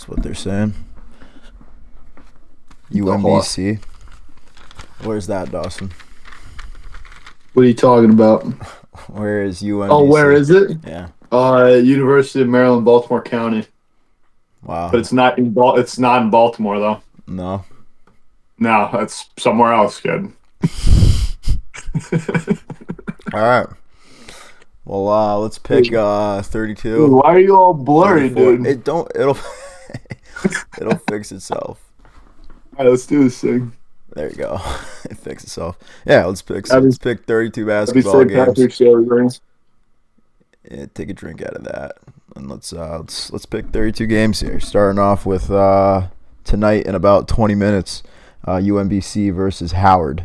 That's what they're saying. The Hawks. UMBC. Where's that, Dawson? What are you talking about? Where is Oh, where UMBC? is it? Yeah. University of Maryland, Baltimore County. But Wow. it's not in It's not in Baltimore though. No. No, that's somewhere else, kid. All right. Well, let's pick Dude, 32, why are you all blurry, 34. dude? It don't. It'll. It'll fix itself. All right, let's do this thing. There you go. It fixed itself. Yeah. Let's pick. Happy, Let's pick 32 happy basketball St. games. Patrick's Day, everybody. Yeah, take a drink out of that, and let's pick 32 games here. Starting off with tonight in about 20 minutes, UMBC versus Howard.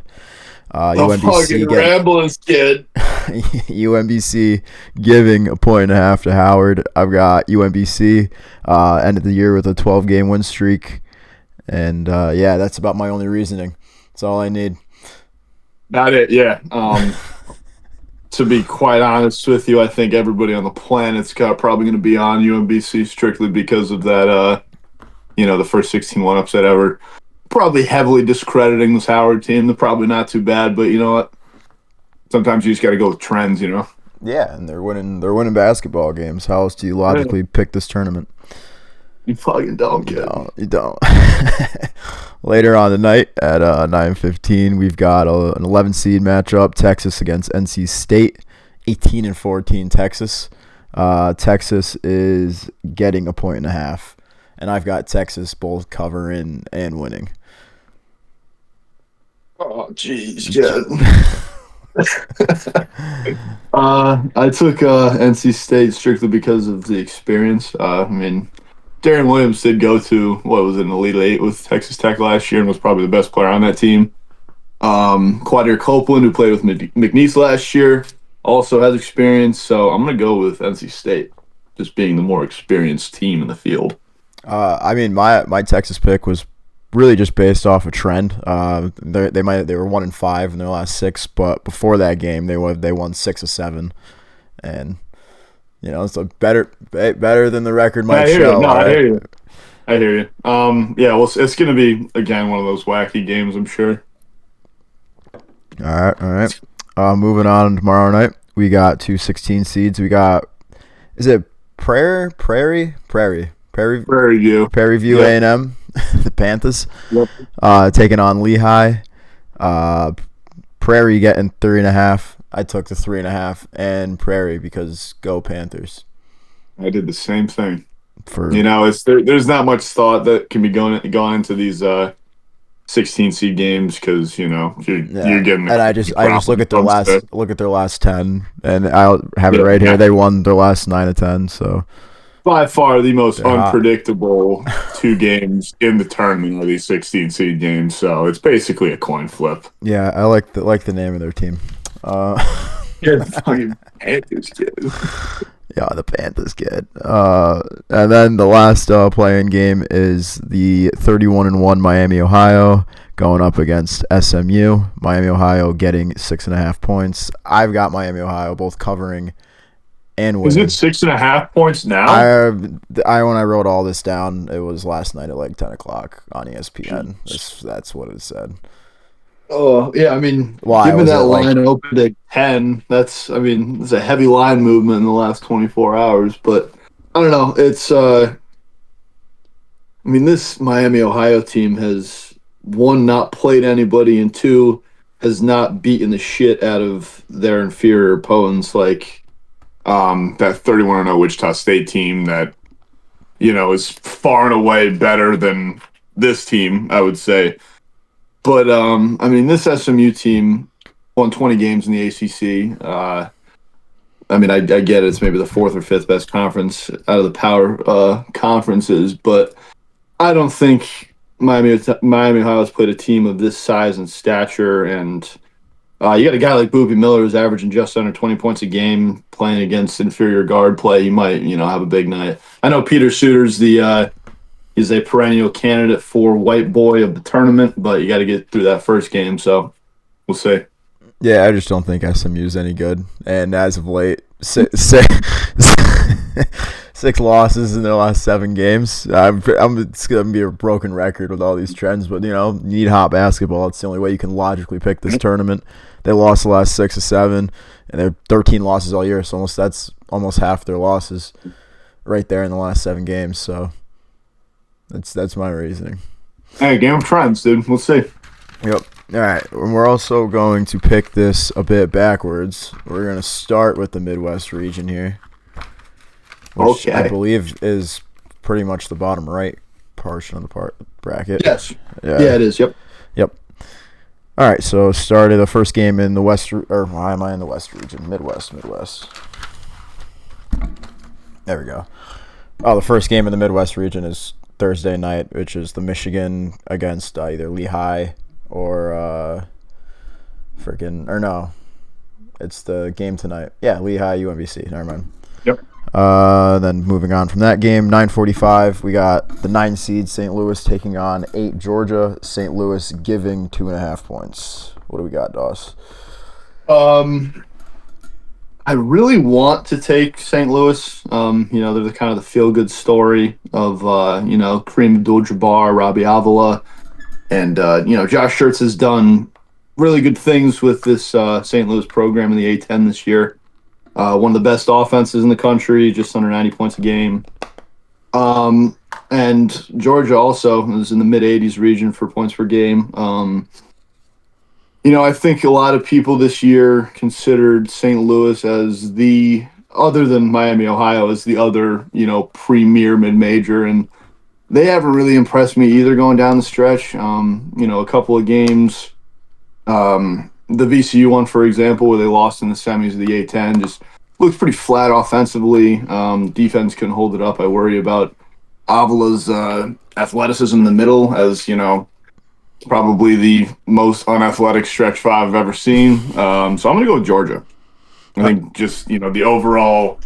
A fucking ramblings, kid. UMBC giving a point and a half to Howard. I've got UMBC end of the year with a 12-game win streak, and yeah, that's about my only reasoning. That's all I need. Not it, yeah. To be quite honest with you, I think everybody on the planet's probably going to be on UMBC strictly because of that, the first 16-1 upset ever. Probably heavily discrediting this Howard team. They're probably not too bad, but you know what? Sometimes you just got to go with trends, you know? Yeah, and they're winning. They're winning basketball games. How else do you logically pick this tournament? You fucking don't, kid. No, you don't. Later on tonight at 9:15, we've got an 11 seed matchup: Texas against NC State. 18-14 Texas. Texas is getting a point and a half, and I've got Texas both covering and winning. Oh, jeez, kid. I took NC State strictly because of the experience. Darren Williams did go to an Elite Eight with Texas Tech last year and was probably the best player on that team. Quadir Copeland, who played with McNeese last year, also has experience. So I'm going to go with NC State, just being the more experienced team in the field. My Texas pick was really just based off a trend. They were 1-5 in their last 6, but before that game they won 6 of 7, and it's a better than the record might show. I hear you. I hear you. Yeah, well, it's going to be again one of those wacky games, I'm sure. All right. Moving on tomorrow night, we got 2 16 seeds. We got, is it Prairie View Yep. A&M, the Panthers, Yep. taking on Lehigh. Prairie getting 3.5. I took the 3.5 and Prairie because go Panthers. I did the same thing. There's not much thought that can be going into these 16 seed games because you're getting. And I just look at their last 10, and I'll have it right here. They won their last 9 of 10, so. By far the most They're unpredictable 2 games in the tournament are these 16 seed games. So it's basically a coin flip. Yeah, I like the name of their team. Yeah, the fucking Panthers kid. Yeah, the Panthers kid. And then the last playing game is the 31-1 Miami, Ohio, going up against SMU. Miami, Ohio getting 6.5 points. I've got Miami, Ohio both covering and winning. Is it 6.5 points now? When I wrote all this down, it was last night at like 10 o'clock on ESPN. That's what it said. Oh, yeah, given that line opened at 10, it's a heavy line movement in the last 24 hours, but I don't know. It's, this Miami, Ohio team has, 1, not played anybody, and 2, has not beaten the shit out of their inferior opponents, like that 31-0 Wichita State team that, is far and away better than this team, I would say. But, this SMU team won 20 games in the ACC. I get it. It's maybe the 4th or 5th best conference out of the power conferences, but I don't think Miami Ohio has played a team of this size and stature. And you got a guy like Boopy Miller who's averaging just under 20 points a game playing against inferior guard play. He might, have a big night. I know Peter Suter's he's a perennial candidate for white boy of the tournament, but you got to get through that first game, so we'll see. Yeah, I just don't think SMU's any good. And as of late, 6 losses in their last 7 games. It's going to be a broken record with all these trends, but, you need hot basketball. It's the only way you can logically pick this tournament. They lost the last 6 or 7, and they're 13 losses all year, so that's almost half their losses right there in the last 7 games. So that's my reasoning. Hey, game of trends, dude. We'll see. Yep. All right. And we're also going to pick this a bit backwards. We're going to start with the Midwest region here, which I believe is pretty much the bottom right portion of the bracket. Yes. Yeah, it is. Yep. All right. So started the first game in the West, or why am I in the West region? Midwest. There we go. Oh, the first game in the Midwest region is Thursday night, which is the Michigan against either Lehigh or it's the game tonight. Yeah, Lehigh UMBC. Never mind. Yep. Then moving on from that game, 9:45, we got the 9 seed St. Louis taking on 8 Georgia. St. Louis giving 2.5 points. What do we got, Doss? I really want to take St. Louis. They're the kind of the feel-good story of Kareem Abdul-Jabbar, Robbie Avila, and Josh Schertz has done really good things with this St. Louis program in the A10 this year. One of the best offenses in the country, just under 90 points a game. And Georgia also is in the mid-80s region for points per game. I think a lot of people this year considered St. Louis as other than Miami, Ohio, as the other, premier mid-major. And they haven't really impressed me either going down the stretch. A couple of games. The VCU one, for example, where they lost in the semis of the A10, just looks pretty flat offensively. Defense couldn't hold it up. I worry about Avila's athleticism in the middle, as, probably the most unathletic stretch 5 I've ever seen. So I'm going to go with Georgia. I think just, the overall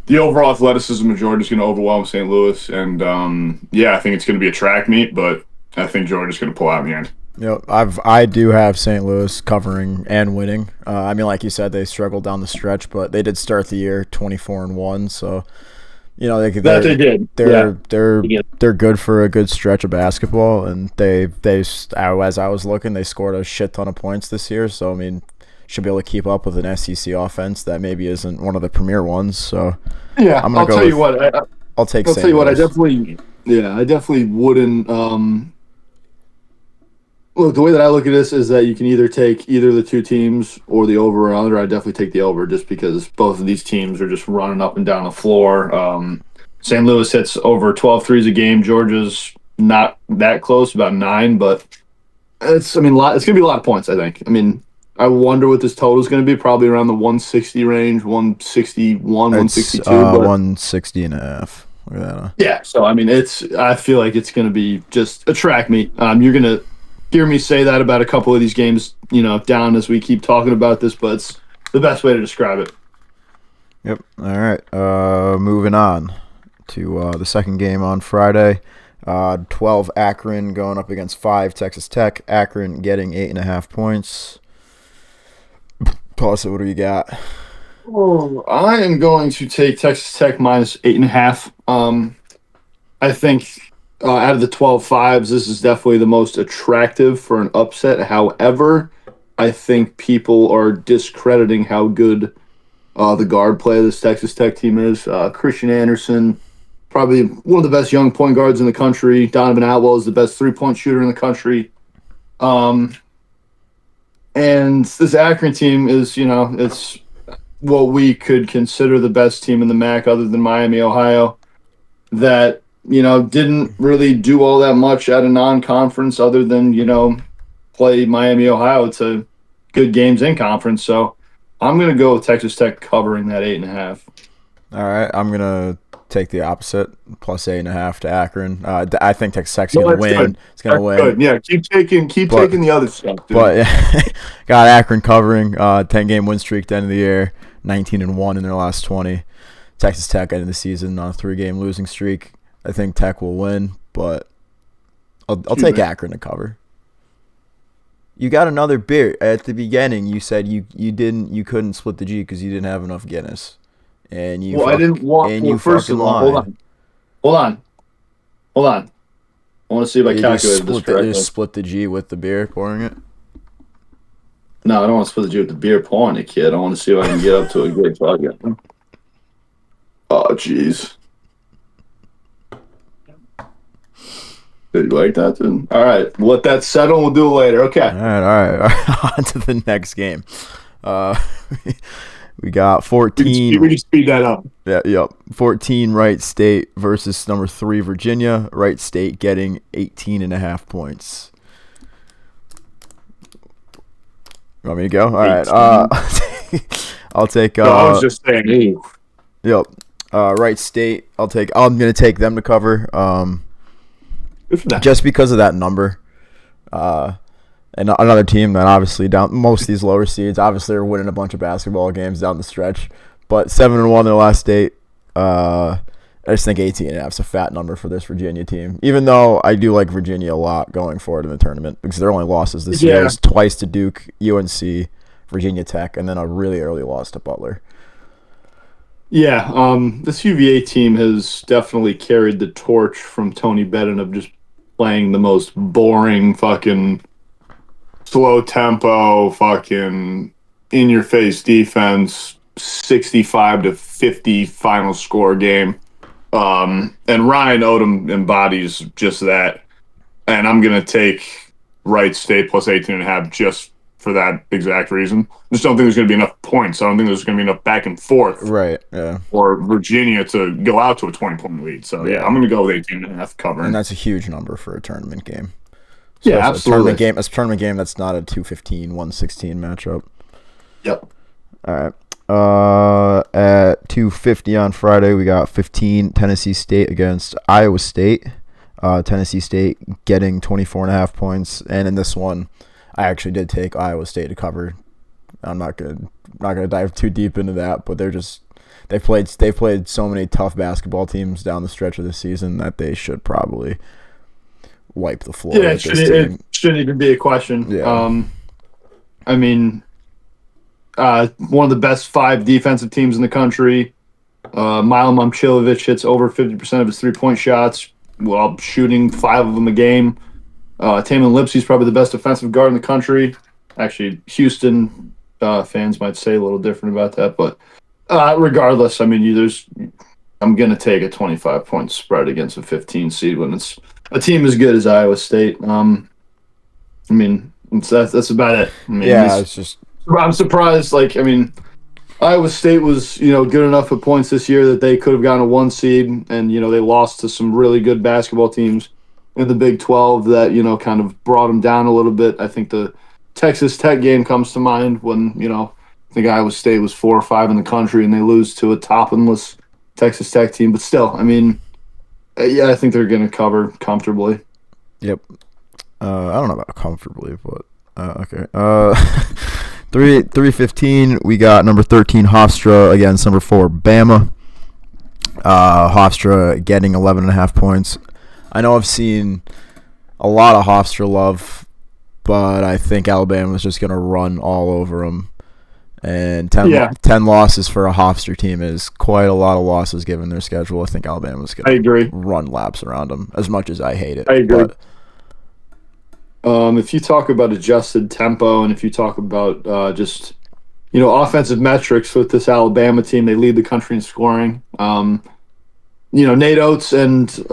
athleticism of Georgia is going to overwhelm St. Louis. And, I think it's going to be a track meet, but I think Georgia's going to pull out in the end. Yep, I do have St. Louis covering and winning. Like you said, they struggled down the stretch, but they did start the year 24-1. So, they did. They're good for a good stretch of basketball, and as I was looking, they scored a shit ton of points this year. So should be able to keep up with an SEC offense that maybe isn't one of the premier ones. So yeah, I'll tell you what. I'll take. I'll tell you what. I definitely wouldn't. Look, the way that I look at this is that you can either take either the two teams or the over or under. I definitely take the over just because both of these teams are just running up and down the floor. St. Louis hits over 12 threes a game. Georgia's not that close, about 9, but it's going to be a lot of points, I think. I wonder what this total is going to be, probably around the 160 range, 161, 162. 160 and a half. Look at that. Yeah, so, I feel like it's going to be just a track meet. You're going to hear me say that about a couple of these games, down as we keep talking about this, but it's the best way to describe it. Yep. All right. Moving on to the second game on Friday. 12 Akron going up against 5 Texas Tech. Akron getting 8.5 points. Plus, what do you got? Oh, I am going to take Texas Tech minus 8.5. I think out of the 12-5s, this is definitely the most attractive for an upset. However, I think people are discrediting how good the guard play of this Texas Tech team is. Christian Anderson, probably one of the best young point guards in the country. Donovan Atwell is the best three-point shooter in the country. And this Akron team is, it's what we could consider the best team in the MAC other than Miami, Ohio, that didn't really do all that much at a non-conference other than, play Miami, Ohio to good games in conference. So I'm going to go with Texas Tech covering that 8.5. All right. I'm going to take the opposite, plus 8.5 to Akron. I think Texas Tech's going to win. Good. It's going to win. Good. Yeah, keep taking the other stuff, dude. But got Akron covering, 10-game win streak at the end of the year, 19-1 in their last 20. Texas Tech ended the season on a 3-game losing streak. I think Tech will win, but I'll take Akron to cover. You got another beer at the beginning. You said you couldn't split the G because you didn't have enough Guinness. and you Well, I didn't want. and Well, you first fucking of all, hold lied. on, hold on, hold on. I want to see if I You just calculated this split the correctly. G with the beer, pouring it. No, I don't want to split the G with the beer pouring it, kid. I want to see if I can get up to a good fucking. Oh, jeez. Did you like that, then? All right, we'll let that settle. We'll do it later. Okay. All right. On to the next game. Uh, we got We can speed that up. Yeah, yep. 14 Wright State versus number 3 Virginia. Wright State getting 18.5 points. You want me to go? All right. 18. I'll take. No, I was just saying. Ooh. Yep. Wright State. I'm gonna take them to cover. Good for that. Just because of that number. And another team that obviously down most of these lower seeds obviously are winning a bunch of basketball games down the stretch, but 7-1 their last 8. I just think 18.5 is a fat number for this Virginia team. Even though I do like Virginia a lot going forward in the tournament because their only losses this year is twice to Duke, UNC, Virginia Tech, and then a really early loss to Butler. Yeah, this UVA team has definitely carried the torch from Tony Bennett of just playing the most boring fucking slow tempo fucking in your face defense 65-50 final score game. And Ryan Odom embodies just that. And I'm gonna take Wright State plus 18.5 just for that exact reason. I just don't think there's gonna be enough points. I don't think there's gonna be enough back and forth Right, yeah. for Virginia to go out to a 20-point lead. So yeah, I'm gonna go with 18.5 covering. And that's a huge number for a tournament game. Yeah, absolutely. A tournament game that's not a 215, 116 matchup. Yep. All right. At 2:50 on Friday, we got 15 Tennessee State against Iowa State. Tennessee State getting 24.5 points, and in this one, I actually did take Iowa State to cover. I'm not gonna dive too deep into that, but they've played so many tough basketball teams down the stretch of the season that they should probably wipe the floor. Yeah, it shouldn't even be a question. Yeah. I mean, one of the best 5 defensive teams in the country. Milo Momcilovic hits over 50% of his 3-point shots while shooting 5 of them a game. Tamin Lipsey's probably the best defensive guard in the country. Actually, Houston fans might say a little different about that, but regardless, I mean, I'm going to take a 25-point spread against a 15 seed when it's a team as good as Iowa State. I mean, that's about it. I mean, it's just. I'm surprised. Like, I mean, Iowa State was, good enough at points this year that they could have gotten a 1 seed, and they lost to some really good basketball teams in the Big 12 that kind of brought them down a little bit. I think the Texas Tech game comes to mind when I think Iowa State was 4 or 5 in the country and they lose to a top-endless Texas Tech team. But still, I mean, yeah, I think they're going to cover comfortably. Yep. I don't know about comfortably, but okay. 3:15. We got number 13 Hofstra against number 4 Bama. Hofstra getting 11.5 points. I know I've seen a lot of Hofstra love, but I think Alabama's just going to run all over them. And 10 losses for a Hofstra team is quite a lot of losses given their schedule. I think Alabama's going to run laps around them, as much as I hate it. I agree. If you talk about adjusted tempo and if you talk about just offensive metrics with this Alabama team, they lead the country in scoring. Nate Oates and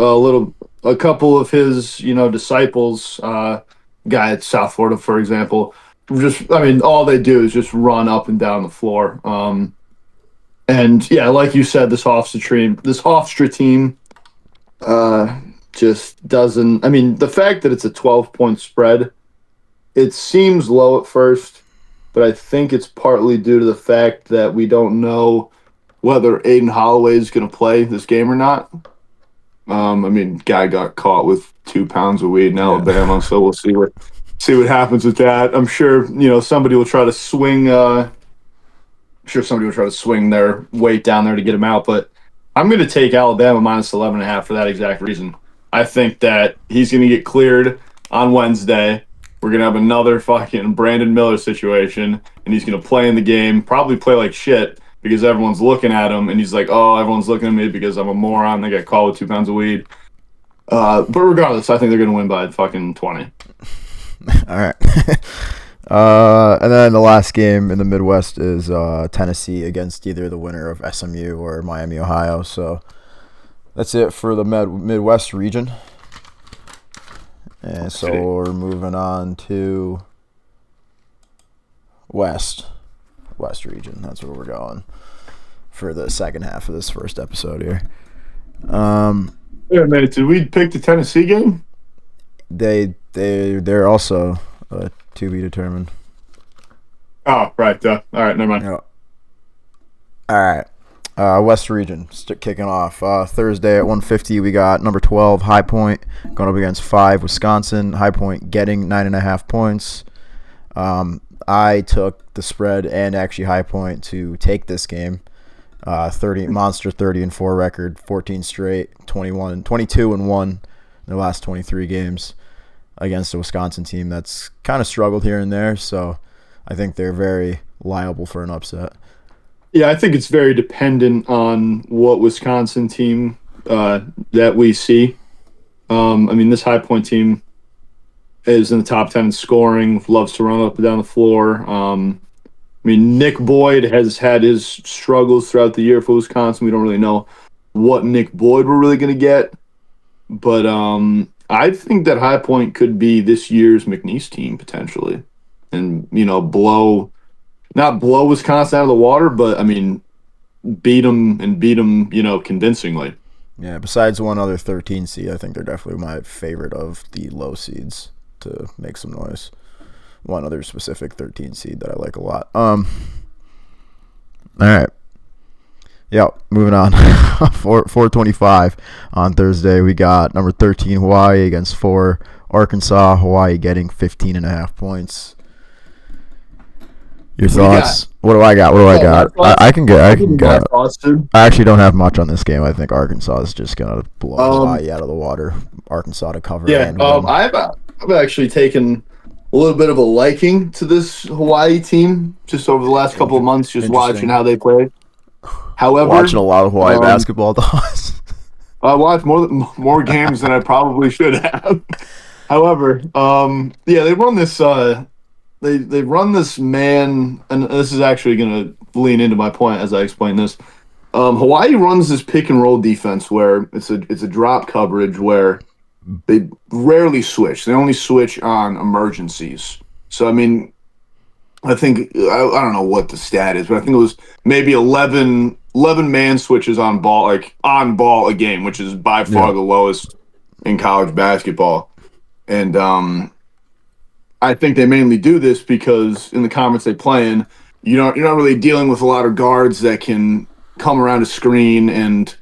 a couple of his disciples, guy at South Florida, for example, all they do is just run up and down the floor. And yeah, like you said, this Hofstra team just doesn't. I mean, the fact that it's a 12-point spread, it seems low at first, but I think it's partly due to the fact that we don't know whether Aiden Holloway is going to play this game or not. I mean, guy got caught with 2 pounds of weed in Alabama, so we'll see what happens with that. I'm sure somebody will try to swing. Somebody will try to swing their weight down there to get him out, but I'm going to take Alabama minus 11.5 for that exact reason. I think that he's going to get cleared on Wednesday. We're going to have another fucking Brandon Miller situation, and he's going to play in the game, probably play like shit, because everyone's looking at him, and he's like, "Oh, everyone's looking at me because I'm a moron. They got caught with 2 pounds of weed." But regardless, I think they're gonna win by fucking 20. All right. And then the last game in the Midwest is Tennessee against either the winner of SMU or Miami, Ohio. So that's it for the Midwest region. And so we're moving on to West region. That's where we're going for the second half of this first episode here. Wait a minute, did we pick the Tennessee game? They're also to be determined. Oh, right. All right, never mind. Yeah. All right. West region kicking off Thursday at 1:50. We got number 12 High Point going up against 5 Wisconsin. High Point getting 9.5 points. I took the spread and actually High Point to take this game. 30-4 record, 14 straight, 22-1 in the last 23 games against a Wisconsin team that's kind of struggled here and there. So I think they're very liable for an upset. Yeah, I think it's very dependent on what Wisconsin team that we see. This High Point team is in the top 10 in scoring, loves to run up and down the floor. Nick Boyd has had his struggles throughout the year for Wisconsin. We don't really know what Nick Boyd we're really going to get. But I think that High Point could be this year's McNeese team potentially. And, not blow Wisconsin out of the water, but, beat them convincingly. Yeah, besides one other 13 seed, I think they're definitely my favorite of the low seeds to make some noise. One other specific 13 seed that I like a lot. All right. Yeah, moving on. 4:25 on Thursday, we got number 13 Hawaii against 4 Arkansas. Hawaii getting 15.5 points. Your thoughts? What do I got? I can go. I actually don't have much on this game. I think Arkansas is just gonna blow Hawaii out of the water. Arkansas to cover. Yeah, I've actually taken a little bit of a liking to this Hawaii team just over the last couple of months, just watching how they play. However, watching a lot of Hawaii basketball, thoughts. I watched more games than I probably should have. However, they run this. They run this man, and this is actually going to lean into my point as I explain this. Hawaii runs this pick and roll defense where it's a drop coverage where they rarely switch. They only switch on emergencies. So I think I don't know what the stat is, but I think it was maybe 11 man switches on ball a game, which is by far the lowest in college basketball. And I think they mainly do this because in the conference they play in, you're not really dealing with a lot of guards that can come around a screen and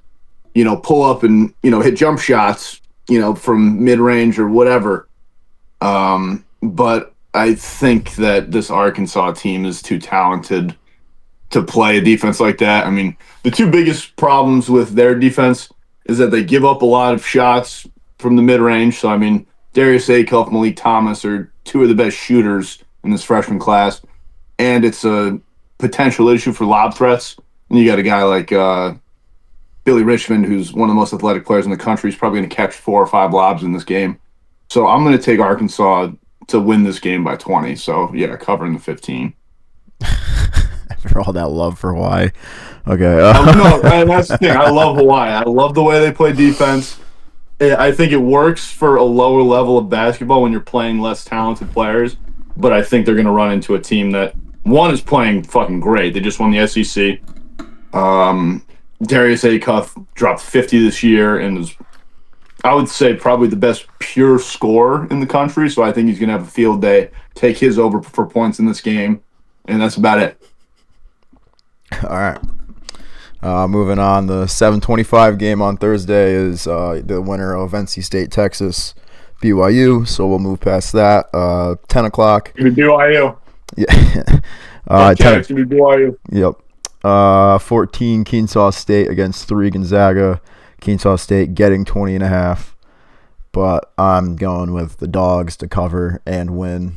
pull up and hit jump shots from mid range or whatever. But I think that this Arkansas team is too talented to play a defense like that. The two biggest problems with their defense is that they give up a lot of shots from the mid range. So Darius Acuff, Malik Thomas are two of the best shooters in this freshman class, and it's a potential issue for lob threats. And you got a guy like Billy Richmond, who's one of the most athletic players in the country. He's probably going to catch 4 or 5 lobs in this game. So I'm going to take Arkansas to win this game by 20. So, yeah, covering the 15. After all that love for Hawaii. Okay. No, that's the thing. I love Hawaii. I love the way they play defense. I think it works for a lower level of basketball when you're playing less talented players, but I think they're going to run into a team that, one, is playing fucking great. They just won the SEC. Darius Acuff dropped 50 this year and is, I would say, probably the best pure scorer in the country, so I think he's going to have a field day, take his over for points in this game, and that's about it. All right. Moving on, the 7:25 game on Thursday is the winner of NC State, Texas, BYU. So we'll move past that. 10 o'clock. Give me BYU. Yeah. Give me BYU. Yep. 14 Kennesaw State against 3 Gonzaga. Kennesaw State getting 20.5. But I'm going with the Dogs to cover and win.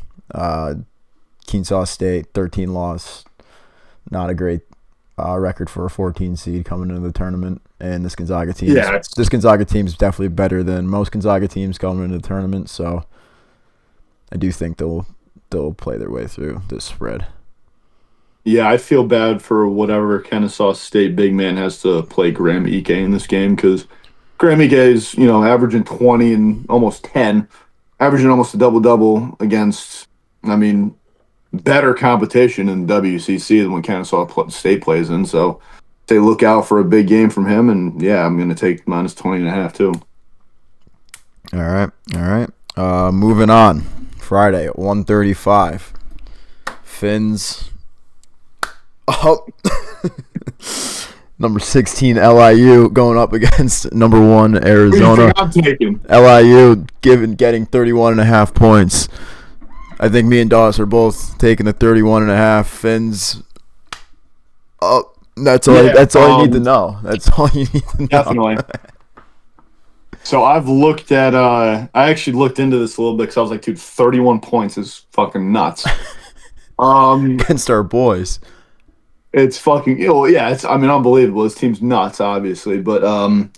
Kennesaw State 13 loss. Not a great record for a 14 seed coming into the tournament, and this Gonzaga team's definitely better than most Gonzaga teams coming into the tournament. So I do think they'll play their way through this spread. Yeah, I feel bad for whatever Kennesaw State big man has to play Graham Ike in this game because Graham Ike is, averaging 20 and almost 10, averaging almost a double-double against, better competition in WCC than when Kennesaw State plays in. So they look out for a big game from him, and yeah, I'm going to take minus 20.5 too. All right. Moving on. Friday at 1:35. Fins up. Number 16 LIU going up against number 1 Arizona. I'm taking LIU getting 31.5 points. I think me and Doss are both taking the 31.5. Fins up. That's all you need to know. That's all you need to know. Definitely. So I've looked at I actually looked into this a little bit because I was like, dude, 31 points is fucking nuts. Against our boys. It's fucking it's unbelievable. This team's nuts, obviously, but I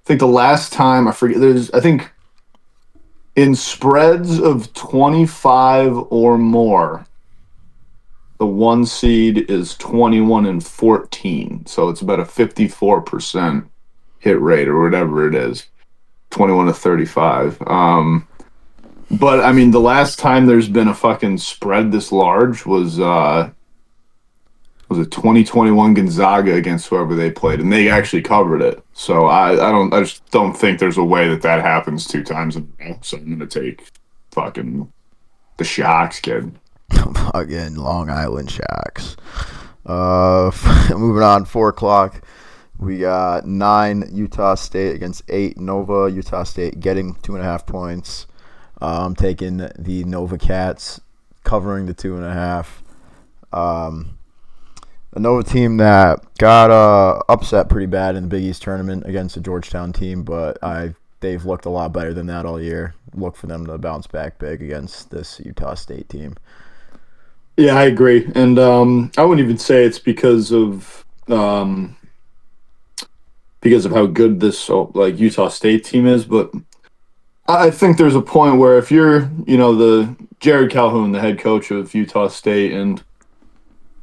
think the last time I think in spreads of 25 or more, the 1 seed is 21-14, so it's about a 54% hit rate or whatever it is, 21-35. But the last time there's been a fucking spread this large was it 2021 Gonzaga against whoever they played, and they actually covered it. So I just don't think there's a way that happens 2 times in a row. So I'm gonna take fucking the Sharks, kid. Again, Long Island Sharks. Moving on, 4:00. We got 9 Utah State against 8 Nova. Utah State getting 2.5 points. I'm taking the Nova Cats covering the 2.5. A Nova team that got upset pretty bad in the Big East tournament against the Georgetown team, but they've looked a lot better than that all year. Look for them to bounce back big against this Utah State team. Yeah, I agree, and I wouldn't even say it's because of how good this Utah State team is, but I think there's a point where if you're the Jared Calhoun, the head coach of Utah State, and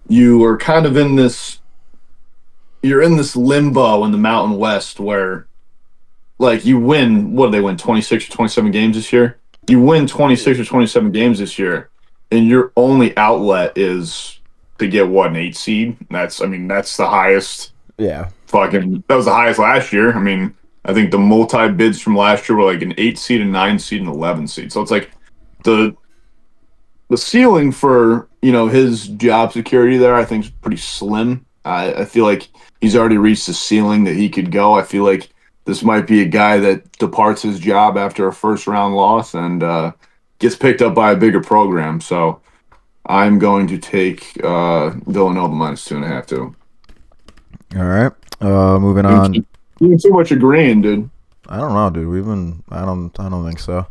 you are kind of in this limbo in the Mountain West where you win, what did they win, 26 or 27 games this year? You win 26 or 27 games this year, and your only outlet is to get an 8 seed. That's the highest. Yeah. That was the highest last year. I think the multi-bids from last year were like an 8 seed, a 9 seed, and 11 seed. So it's like the ceiling for his job security there, I think, is pretty slim. I feel like he's already reached the ceiling that he could go. I feel like this might be a guy that departs his job after a first-round loss and gets picked up by a bigger program. So I'm going to take Villanova minus 2.5 too. All right, moving on. You're too much agreeing, dude. I don't know, dude. I don't think so.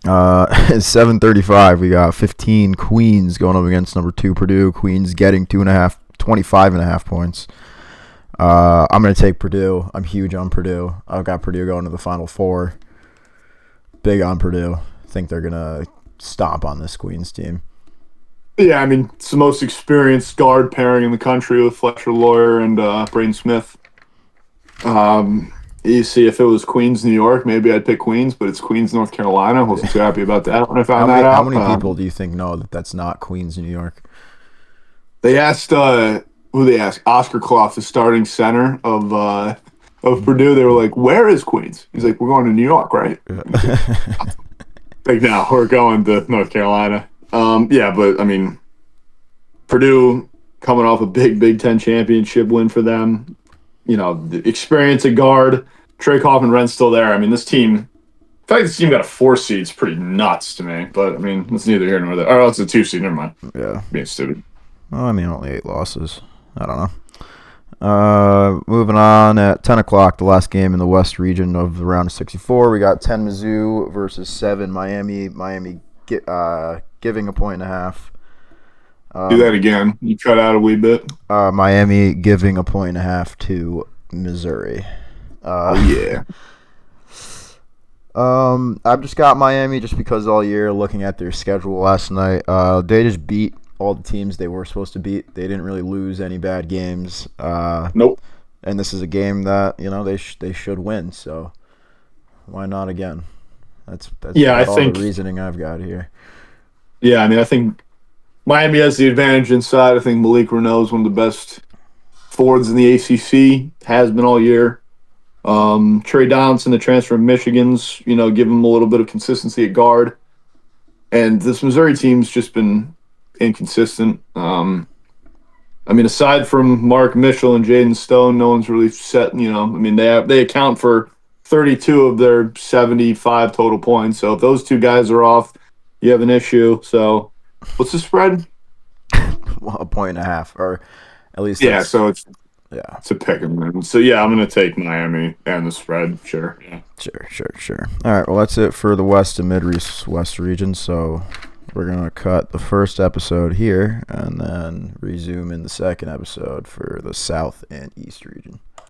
7:35. We got 15 Queens going up against number 2 Purdue. Queens getting 25.5 points. I'm gonna take Purdue. I'm huge on Purdue. I've got Purdue going to the Final Four. Big on Purdue. Think they're gonna stomp on this Queens team. Yeah, it's the most experienced guard pairing in the country with Fletcher Lawyer and Braden Smith. You see, if it was Queens, New York, maybe I'd pick Queens, but it's Queens, North Carolina. Wasn't too happy about that when I found that out. How many people do you think know that that's not Queens, New York? They asked who they asked? Oscar Clough, the starting center of Purdue. They were like, "Where is Queens?" He's like, "We're going to New York, right?" Like, no, we're going to North Carolina. Yeah, but Purdue coming off a big Big Ten championship win for them. The experience at guard, Trey Kaufman-Rent's still there. This team, in fact, this team got a 4 seed. It's pretty nuts to me, but it's neither here nor there. Oh, it's a 2 seed. Never mind. Yeah, being stupid. Well, only 8 losses. I don't know. Moving on at 10 o'clock, the last game in the West region of the round of 64. We got 10 Mizzou versus 7 Miami. Miami giving a 1.5 Do that again. You cut out a wee bit. Miami giving a 1.5 to Missouri. Oh yeah. I've just got Miami just because all year looking at their schedule last night. They just beat all the teams they were supposed to beat. They didn't really lose any bad games. Nope. And this is a game that they should win. So why not again? That's Yeah, I about all the think. reasoning I've got here. Yeah, I mean, I think Miami has the advantage inside. I think Malik Reneau is one of the best forwards in the ACC. Has been all year. Trey Donaldson, the transfer of Michigan's, give him a little bit of consistency at guard. And this Missouri team's just been inconsistent. I mean, aside from Mark Mitchell and Jaden Stone, no one's really set. I mean, they account for 32 of their 75 total points. So if those two guys are off, you have an issue. So what's the spread? Well, a 1.5, or at least Yeah, that's so yeah. it's a pick 'em. So yeah, I'm gonna take Miami and the spread. Sure. Yeah. Sure. All right, well, that's it for the West and Midwest region. So we're going to cut the first episode here and then resume in the second episode for the South and East region.